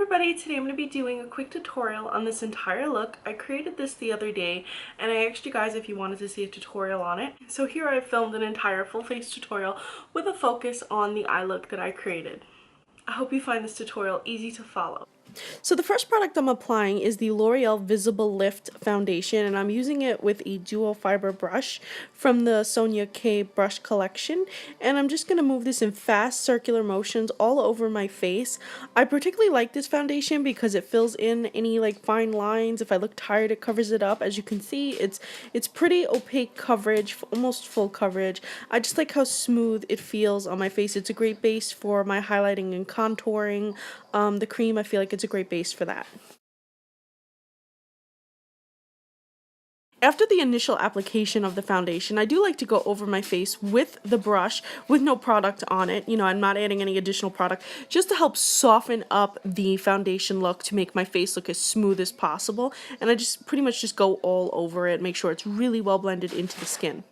Everybody, today I'm going to be doing a quick tutorial on this entire look. I created this the other day and I asked you guys if you wanted to see a tutorial on it. So here I filmed an entire full face tutorial with a focus on the eye look that I created. I hope you find this tutorial easy to follow. So the first product I'm applying is the L'Oreal Visible Lift Foundation, and I'm using it with a dual fiber brush from the Sonia brush collection, and I'm just going to move this in fast circular motions all over my face. I particularly like this foundation because it fills in any like fine lines. If I look tired, it covers it up. As you can see, it's pretty opaque coverage, almost full coverage. I just like how smooth it feels on my face. It's a great base for my highlighting and contouring. The cream, I feel like it's a great base for that. After the initial application of the foundation, I do like to go over my face with the brush with no product on it. You know, I'm not adding any additional product, just to help soften up the foundation look to make my face look as smooth as possible. And I just pretty much just go all over it, make sure it's really well blended into the skin.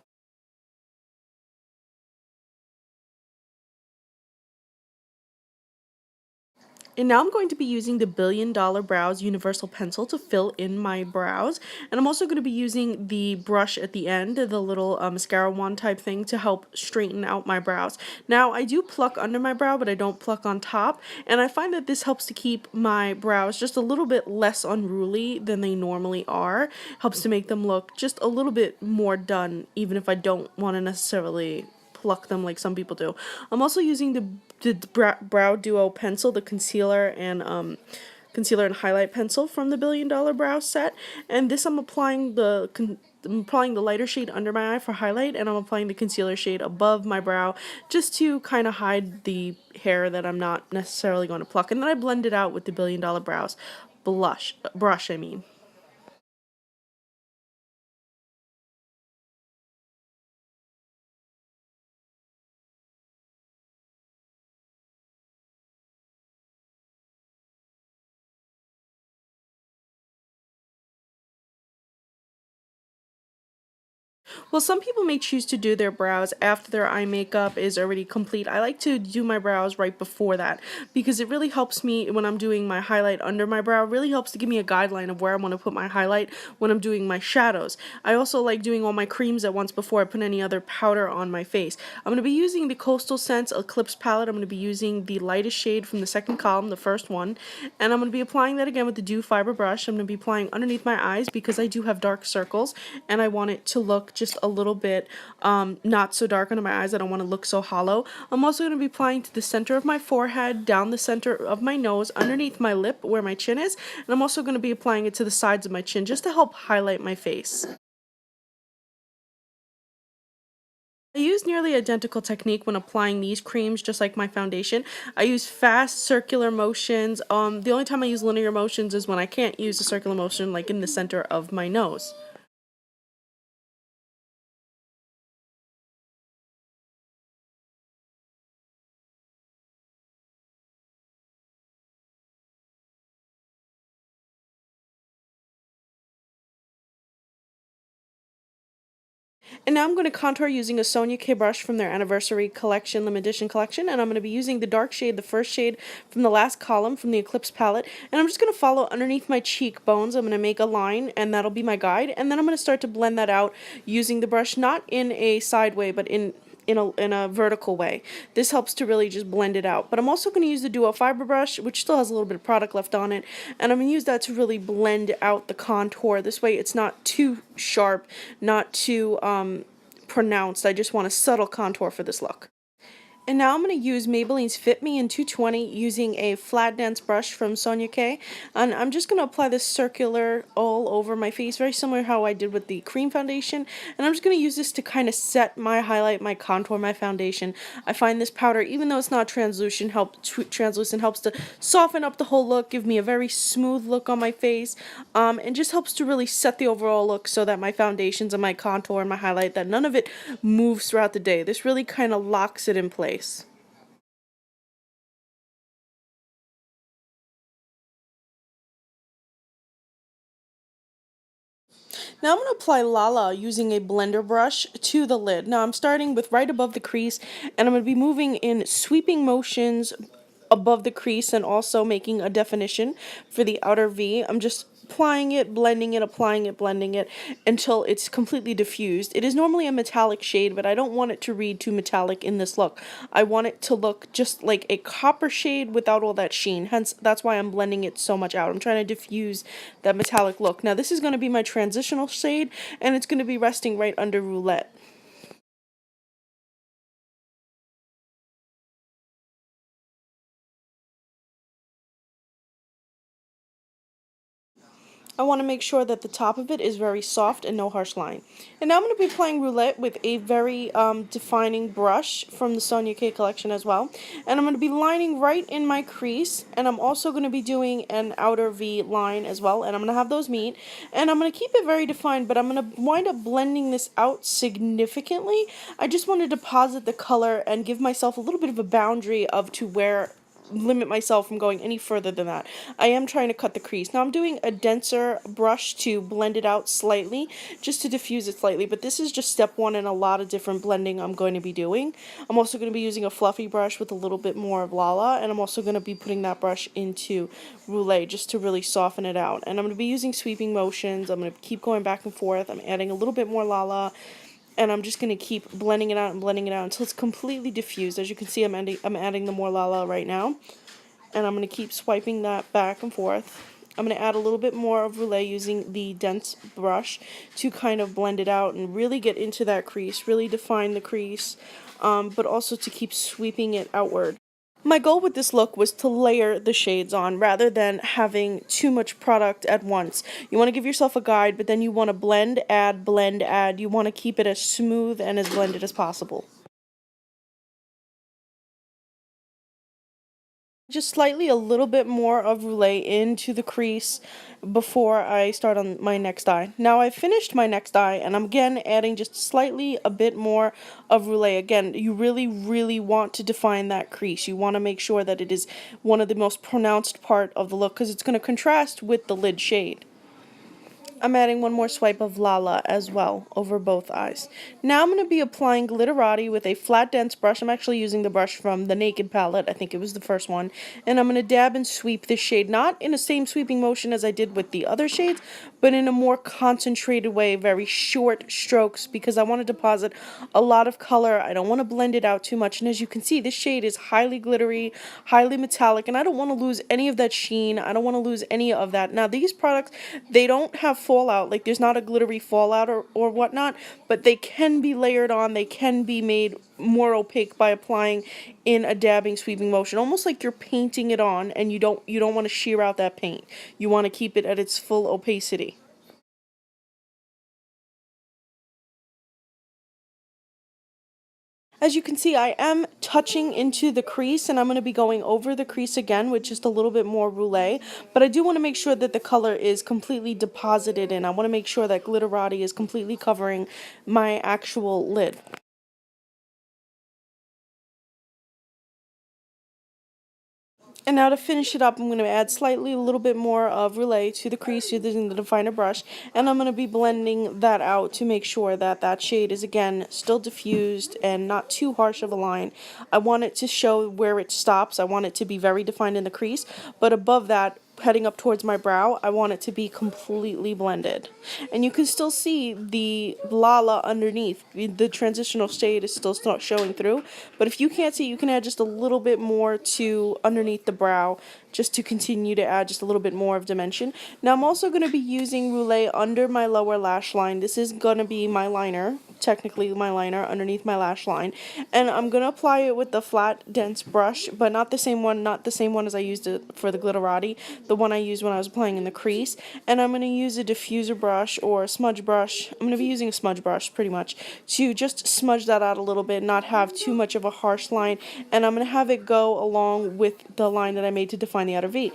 And now I'm going to be using the Billion Dollar Brows Universal Pencil to fill in my brows. And I'm also going to be using the brush at the end, the little mascara wand type thing, to help straighten out my brows. Now, I do pluck under my brow, but I don't pluck on top. And I find that this helps to keep my brows just a little bit less unruly than they normally are. Helps to make them look just a little bit more done, even if I don't want to necessarily pluck them like some people do. I'm also using the Brow Duo pencil, the concealer and highlight pencil from the Billion Dollar Brow set, and this I'm applying the lighter shade under my eye for highlight, and I'm applying the concealer shade above my brow just to kind of hide the hair that I'm not necessarily going to pluck, and then I blend it out with the Billion Dollar Brows brush. Well, some people may choose to do their brows after their eye makeup is already complete. I like to do my brows right before that because it really helps me when I'm doing my highlight under my brow. It really helps to give me a guideline of where I want to put my highlight when I'm doing my shadows. I also like doing all my creams at once before I put any other powder on my face. I'm going to be using the Coastal Scents Eclipse palette. I'm going to be using the lightest shade from the second column, the first one, and I'm going to be applying that again with the Dew Fiber brush. I'm going to be applying underneath my eyes because I do have dark circles and I want it to look just a little bit not so dark under my eyes. I don't want to look so hollow. I'm also going to be applying to the center of my forehead, down the center of my nose, underneath my lip where my chin is, and I'm also going to be applying it to the sides of my chin just to help highlight my face. I use nearly identical technique when applying these creams, just like my foundation. I use fast circular motions. The only time I use linear motions is when I can't use a circular motion, like in the center of my nose. And now I'm going to contour using a Sonia brush from their Anniversary Collection, Limited Edition Collection, and I'm going to be using the dark shade, the first shade from the last column from the Eclipse palette, and I'm just going to follow underneath my cheekbones. I'm going to make a line, and that'll be my guide, and then I'm going to start to blend that out using the brush, not in a side way, but in a vertical way. This helps to really just blend it out. But I'm also going to use the Duo Fiber brush, which still has a little bit of product left on it, and I'm going to use that to really blend out the contour. This way it's not too sharp, not too pronounced. I just want a subtle contour for this look. And now I'm going to use Maybelline's Fit Me in 220 using a flat dense brush from Sonia K. And I'm just going to apply this circular all over my face, very similar to how I did with the cream foundation. And I'm just going to use this to kind of set my highlight, my contour, my foundation. I find this powder, even though it's not translucent, helps to soften up the whole look, give me a very smooth look on my face, and just helps to really set the overall look so that my foundations and my contour and my highlight, that none of it moves throughout the day. This really kind of locks it in place. Now I'm going to apply Lala using a blender brush to the lid. Now I'm starting with right above the crease, and I'm going to be moving in sweeping motions above the crease and also making a definition for the outer V. I'm just applying it, blending it, applying it, blending it until it's completely diffused. It is normally a metallic shade, but I don't want it to read too metallic in this look. I want it to look just like a copper shade without all that sheen. Hence, that's why I'm blending it so much out. I'm trying to diffuse that metallic look. Now, this is going to be my transitional shade, and it's going to be resting right under Roulette. I want to make sure that the top of it is very soft and no harsh line. And now I'm going to be applying Roulette with a very defining brush from the Sonia K collection as well. And I'm going to be lining right in my crease. And I'm also going to be doing an outer V line as well. And I'm going to have those meet. And I'm going to keep it very defined, but I'm going to wind up blending this out significantly. I just want to deposit the color and give myself a little bit of a boundary of to where limit myself from going any further than that. I am trying to cut the crease. Now I'm doing a denser brush to blend it out slightly, just to diffuse it slightly, but this is just step one in a lot of different blending I'm going to be doing. I'm also going to be using a fluffy brush with a little bit more of Lala, and I'm also going to be putting that brush into Roulet just to really soften it out. And I'm going to be using sweeping motions. I'm going to keep going back and forth. I'm adding a little bit more Lala, and I'm just going to keep blending it out and blending it out until it's completely diffused. As you can see, I'm adding the more Lala right now, and I'm going to keep swiping that back and forth. I'm going to add a little bit more of Roulet using the dense brush to kind of blend it out and really get into that crease, really define the crease, but also to keep sweeping it outward. My goal with this look was to layer the shades on rather than having too much product at once. You want to give yourself a guide, but then you want to blend, add, blend, add. You want to keep it as smooth and as blended as possible. Just slightly a little bit more of Roulet into the crease before I start on my next eye. Now I've finished my next eye, and I'm again adding just slightly a bit more of Roulet. Again, you really want to define that crease. You want to make sure that it is one of the most pronounced part of the look because it's going to contrast with the lid shade. I'm adding one more swipe of Lala as well over both eyes. Now I'm going to be applying Glitterati with a flat dense brush. I'm actually using the brush from the Naked palette. I think it was the first one. And I'm going to dab and sweep this shade, not in the same sweeping motion as I did with the other shades, but in a more concentrated way, very short strokes, because I want to deposit a lot of color. I don't want to blend it out too much. And as you can see, this shade is highly glittery, highly metallic, and I don't want to lose any of that sheen. I don't want to lose any of that. Now, these products, they don't have fallout, like there's not a glittery fallout or whatnot, but they can be layered on, they can be made more opaque by applying in a dabbing sweeping motion, almost like you're painting it on, and you don't want to shear out that paint. You want to keep it at its full opacity. As you can see, I am touching into the crease, and I'm going to be going over the crease again with just a little bit more Roulet, but I do want to make sure that the color is completely deposited in. I want to make sure that Glitterati is completely covering my actual lid. And now to finish it up, I'm going to add slightly a little bit more of Roulet to the crease using the definer brush, and I'm going to be blending that out to make sure that that shade is again still diffused and not too harsh of a line. I want it to show where it stops. I want it to be very defined in the crease, but above that, heading up towards my brow, I want it to be completely blended. And you can still see the Lala underneath. The transitional shade is still not showing through. But if you can't see, you can add just a little bit more to underneath the brow, just to continue to add just a little bit more of dimension. Now I'm also going to be using Roulet under my lower lash line. This is going to be my liner, technically my liner underneath my lash line, and I'm going to apply it with the flat dense brush, but not the same one as I used it for the Glitterati, the one I used when I was applying in the crease. And I'm going to use a diffuser brush or a smudge brush. I'm going to be using a smudge brush pretty much to just smudge that out a little bit, not have too much of a harsh line, and I'm going to have it go along with the line that I made to define the outer V.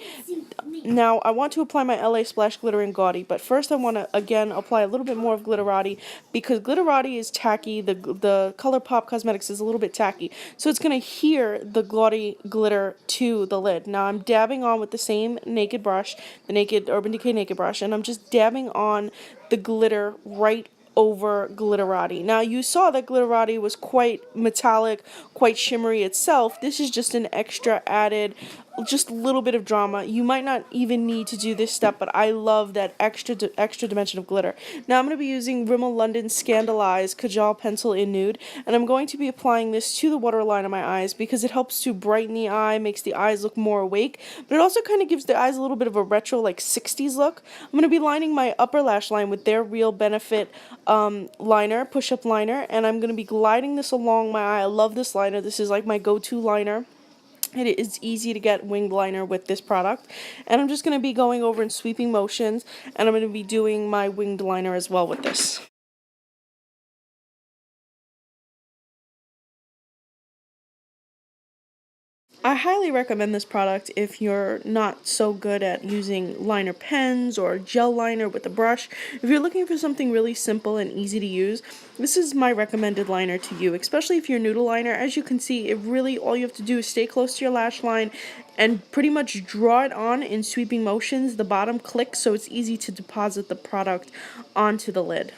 Now I want to apply my LaSplash glitter in Gaudy, but first I want to again apply a little bit more of Glitterati because Glitterati is tacky. The ColourPop Cosmetics is a little bit tacky, so it's going to adhere the Gaudy glitter to the lid. Now I'm dabbing on with the same naked brush, the Naked Urban Decay Naked brush, and I'm just dabbing on the glitter right over glitterati. Now you saw that glitterati was quite metallic, quite shimmery itself. This is just an extra added, just a little bit of drama. You might not even need to do this step, but I love that extra dimension of glitter. Now I'm going to be using Rimmel London Scandaleyes Kajal Pencil in Nude, and I'm going to be applying this to the waterline of my eyes because it helps to brighten the eye, makes the eyes look more awake, but it also kind of gives the eyes a little bit of a retro, like 60s look. I'm going to be lining my upper lash line with their Real Benefit liner, push-up liner, and I'm going to be gliding this along my eye. I love this liner. This is like my go-to liner. It is easy to get winged liner with this product. And I'm just going to be going over in sweeping motions, and I'm going to be doing my winged liner as well with this. I highly recommend this product if you're not so good at using liner pens or gel liner with a brush. If you're looking for something really simple and easy to use, this is my recommended liner to you, especially if you're new to liner. As you can see, it really, all you have to do is stay close to your lash line and pretty much draw it on in sweeping motions. The bottom clicks, so it's easy to deposit the product onto the lid.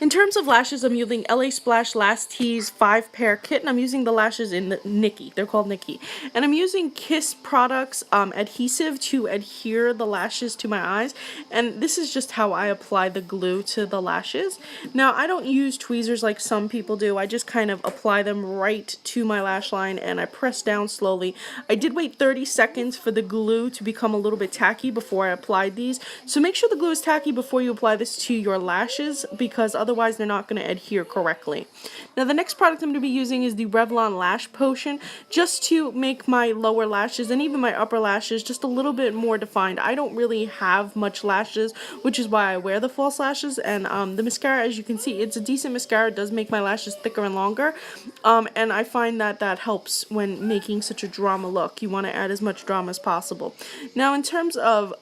In terms of lashes, I'm using LaSplash Last Tease 5-pair kit, and I'm using the lashes in the Nikki. They're called Nikki. And I'm using Kiss Products adhesive to adhere the lashes to my eyes. And this is just how I apply the glue to the lashes. Now, I don't use tweezers like some people do. I just kind of apply them right to my lash line, and I press down slowly. I did wait 30 seconds for the glue to become a little bit tacky before I applied these. So make sure the glue is tacky before you apply this to your lashes, because otherwise they're not going to adhere correctly. Now the next product I'm going to be using is the Revlon Lash Potion, just to make my lower lashes and even my upper lashes just a little bit more defined. I don't really have much lashes, which is why I wear the false lashes, and the mascara, as you can see, it's a decent mascara. It does make my lashes thicker and longer, and I find that that helps when making such a drama look. You want to add as much drama as possible. Now in terms of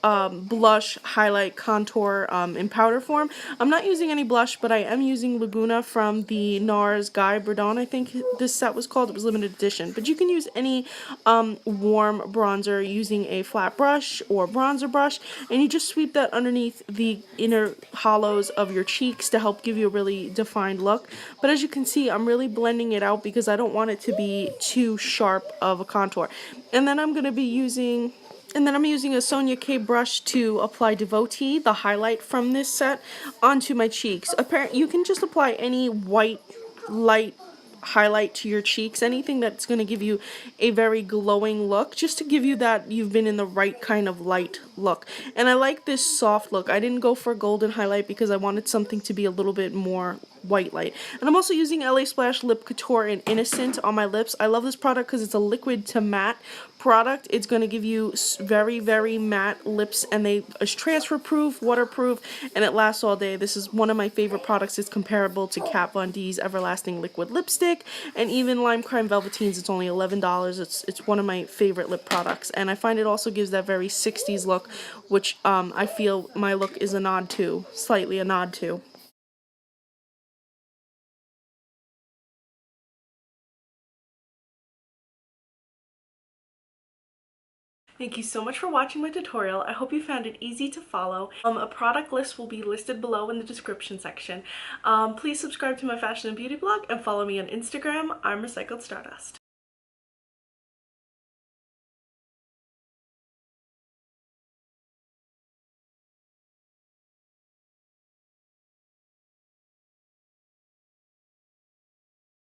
blush, highlight, contour in powder form, I'm not using any blush, but I am using Laguna from the NARS Guy Bourdon, I think this set was called. It was limited edition. But you can use any warm bronzer using a flat brush or bronzer brush, and you just sweep that underneath the inner hollows of your cheeks to help give you a really defined look. But as you can see, I'm really blending it out because I don't want it to be too sharp of a contour. And then I'm going to be using... And then I'm using a Sonia K brush to apply Devotee, the highlight from this set, onto my cheeks. Apparently, you can just apply any white, light highlight to your cheeks, anything that's going to give you a very glowing look, just to give you that you've been in the right kind of light look. And I like this soft look. I didn't go for a golden highlight because I wanted something to be a little bit more white light. And I'm also using LaSplash Lip Couture in Innocent on my lips. I love this product because it's a liquid to matte product. It's going to give you very, very matte lips, and it's transfer proof, waterproof, and it lasts all day. This is one of my favorite products. It's comparable to Kat Von D's Everlasting Liquid Lipstick, and even Lime Crime Velveteens. It's only $11. It's one of my favorite lip products, and I find it also gives that very 60s look, which I feel my look is a nod to, slightly a nod to. Thank you so much for watching my tutorial. I hope you found it easy to follow. A product list will be listed below in the description section. Please subscribe to my fashion and beauty blog and follow me on Instagram. I'm Recycled Stardust.